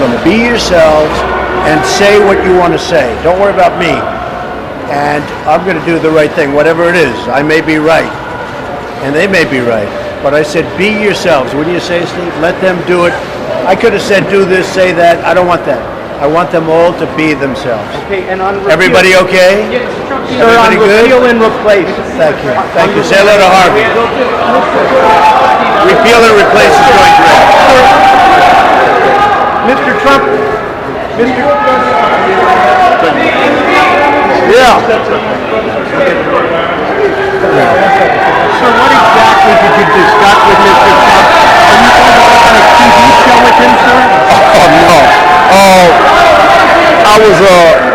them, be yourselves and say what you want to say. Don't worry about me. And I'm going to do the right thing, whatever it is. I may be right, and they may be right. But I said, be yourselves. Wouldn't you say, Steve? Let them do it. I could have said, do this, say that. I don't want that. I want them all to be themselves. Okay, and on everybody okay? Yes, sir, everybody on good? repeal and replace. Thank you. Thank you. Say hello to Harvey. Repeal and replace is going great. Mr. Trump. Yeah. So what exactly did you discuss with Mr. Trump? Are you going to go on a TV show with him, sir? Oh, no. I was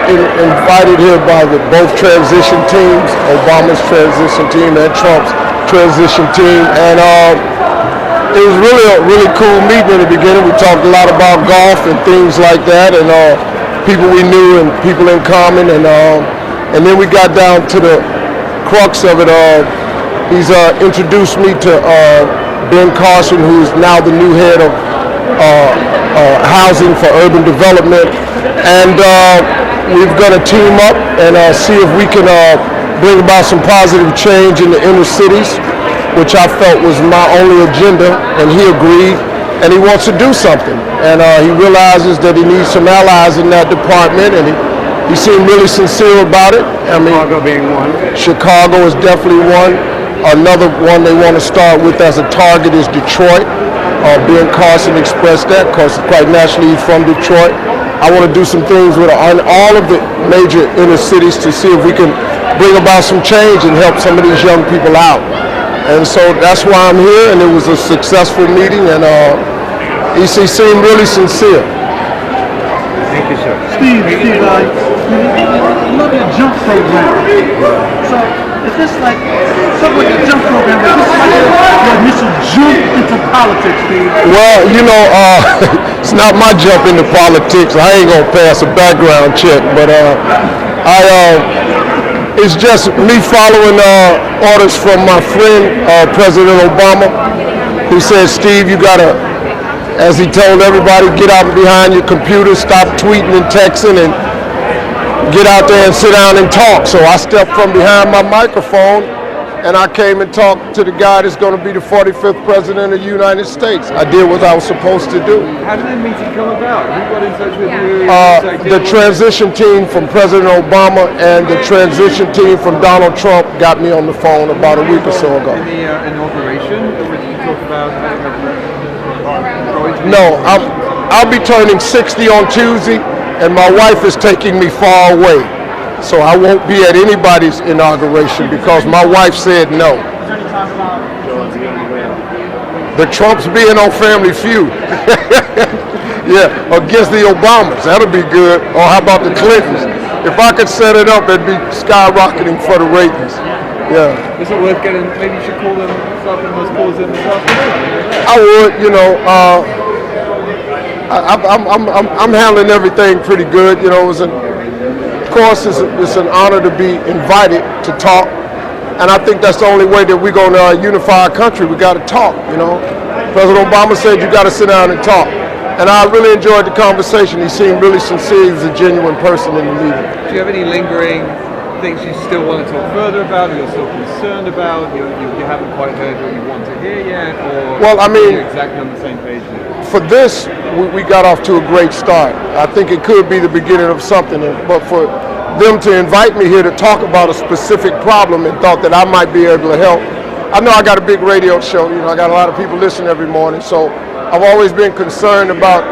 invited here by both transition teams, Obama's transition team and Trump's transition team, and it was really a really cool meeting in the beginning. We talked a lot about golf and things like that, and people we knew and people in common, and then we got down to the crux of it. He's introduced me to Ben Carson, who's now the new head of housing for urban development, and we're going to team up and see if we can bring about some positive change in the inner cities, which I felt was my only agenda, and he agreed, and he wants to do something, and he realizes that he needs some allies in that department, and he seemed really sincere about it. I mean, Chicago being one. Chicago is definitely one. Another one they want to start with as a target is Detroit. Ben Carson expressed that because quite naturally he's from Detroit. I want to do some things with all of the major inner cities to see if we can bring about some change and help some of these young people out. And so that's why I'm here, and it was a successful meeting, and he seemed really sincere. Thank you, sir. Steve, I love your jump program. So is this like something like a jump program? Is this like your initial jump into politics, Steve? Well, it's not my jump into politics. I ain't gonna pass a background check, but it's just me following orders from my friend President Obama, who said, Steve, you gotta, as he told everybody, get out behind your computer, stop tweeting and texting, and get out there and sit down and talk. So I stepped from behind my microphone and I came and talked to the guy that's going to be the 45th president of the United States. I did what I was supposed to do. How did the meeting come about? Who got in touch with you? The transition team from President Obama and the transition team from Donald Trump got me on the phone about a week or so ago. In the inauguration, or did you talk about? No, I'll be turning 60 on Tuesday, and my wife is taking me far away. So I won't be at anybody's inauguration because my wife said no. The Trumps being on Family Feud. Yeah, against the Obamas. That'll be good. Or how about the Clintons? If I could set it up, it'd be skyrocketing for the ratings. Yeah. Is it worth getting, maybe you should call them, start putting those calls in this afternoon? I would, I'm handling everything pretty good. Of course, it's an honor to be invited to talk, and I think that's the only way that we're going to unify our country. We got to talk. President Obama said you got to sit down and talk, and I really enjoyed the conversation. He seemed really sincere. He was a genuine person in the meeting. Do you have any lingering things you still want to talk further about, or you're still concerned about? You haven't quite heard what you want to hear yet, or well, I mean, you're exactly on the same page now? For this, we got off to a great start. I think it could be the beginning of something, but for them to invite me here to talk about a specific problem and thought that I might be able to help. I know I got a big radio show, I got a lot of people listening every morning, so I've always been concerned about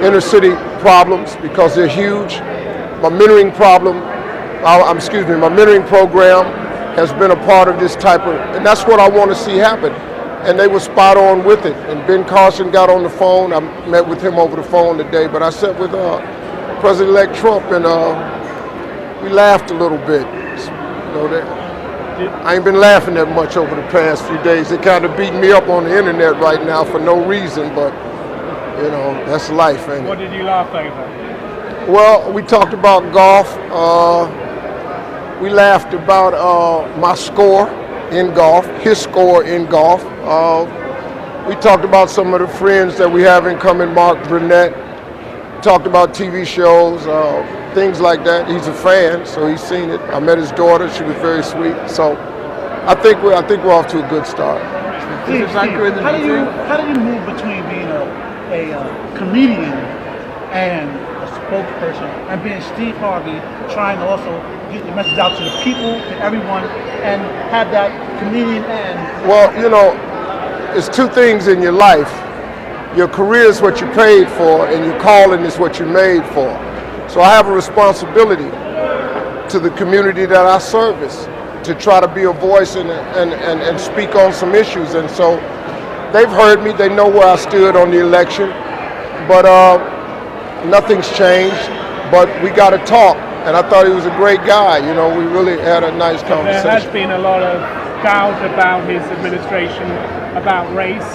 inner city problems because they're huge. My mentoring my mentoring program has been a part of this type of, and that's what I want to see happen. And they were spot on with it. And Ben Carson got on the phone. I met with him over the phone today, but I sat with President-elect Trump, and we laughed a little bit. I ain't been laughing that much over the past few days. They kind of beating me up on the internet right now for no reason, but that's life, ain't it? What did you laugh over? Well, we talked about golf. We laughed about my score in golf, his score in golf. We talked about some of the friends that we have in common, Mark Burnett. Talked about TV shows, things like that. He's a fan, so he's seen it. I met his daughter; she was very sweet. So, I think we're off to a good start. Steve, how do you move between being a comedian and a spokesperson, and being Steve Harvey, trying to also get the message out to the people, to everyone, and have that comedian and? Well, it's two things in your life. Your career is what you paid for, and your calling is what you're made for. So I have a responsibility to the community that I service to try to be a voice and speak on some issues. And so they've heard me. They know where I stood on the election, but nothing's changed. But we got to talk, and I thought he was a great guy. We really had a nice conversation. There has been a lot of doubt about his administration, about race.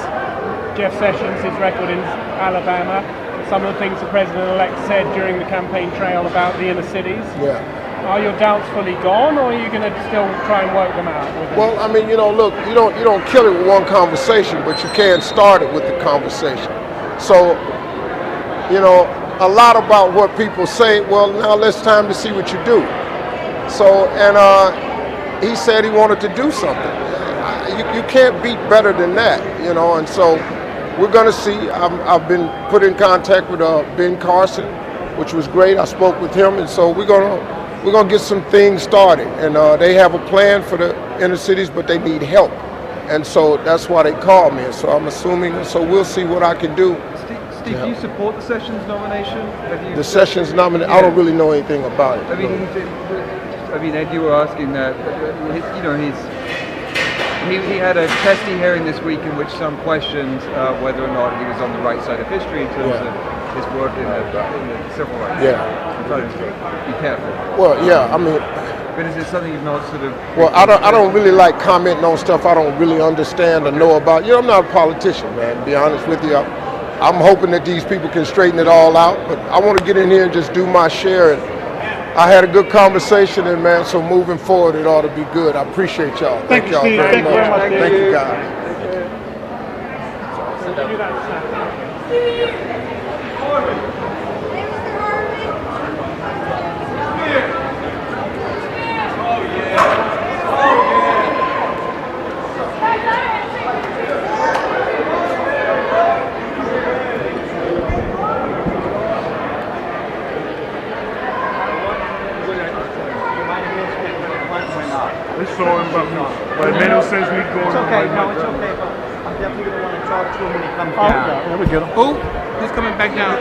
Jeff Sessions, his record in Alabama, some of the things the president-elect said during the campaign trail about the inner cities. Yeah. Are your doubts fully gone, or are you going to still try and work them out with him? Well, I mean, look, you don't kill it with one conversation, but you can start it with the conversation. So, a lot about what people say. Well, now it's time to see what you do. So, and he said he wanted to do something. You can't beat better than that, and so. We're going to see. I've been put in contact with Ben Carson, which was great. I spoke with him, and so we're gonna get some things started. And they have a plan for the inner cities, but they need help, and so that's why they called me. And so I'm assuming. So we'll see what I can do. Steve, do you support the Sessions nomination? The Sessions nomination? Yeah. I don't really know anything about it. I mean, Ed, you were asking that. He had a testy hearing this week in which some questioned whether or not he was on the right side of history in terms of his work in the civil rights. Yeah. I'm trying to be careful. Well, yeah, I mean. But is it something you've not sort of? Well, I don't really like commenting on stuff I don't really understand or know about. I'm not a politician, man. To be honest with you, I'm hoping that these people can straighten it all out. But I want to get in here and just do my share. And I had a good conversation, and man, so moving forward, it ought to be good. I appreciate y'all. Thank you, y'all Steve. very much. Thank you, guys. We saw him, but it made no sense we going. It's okay, no, it's okay. I'm definitely going to want to talk to him when he comes down. Yeah, we get him. Oh, he's coming back down.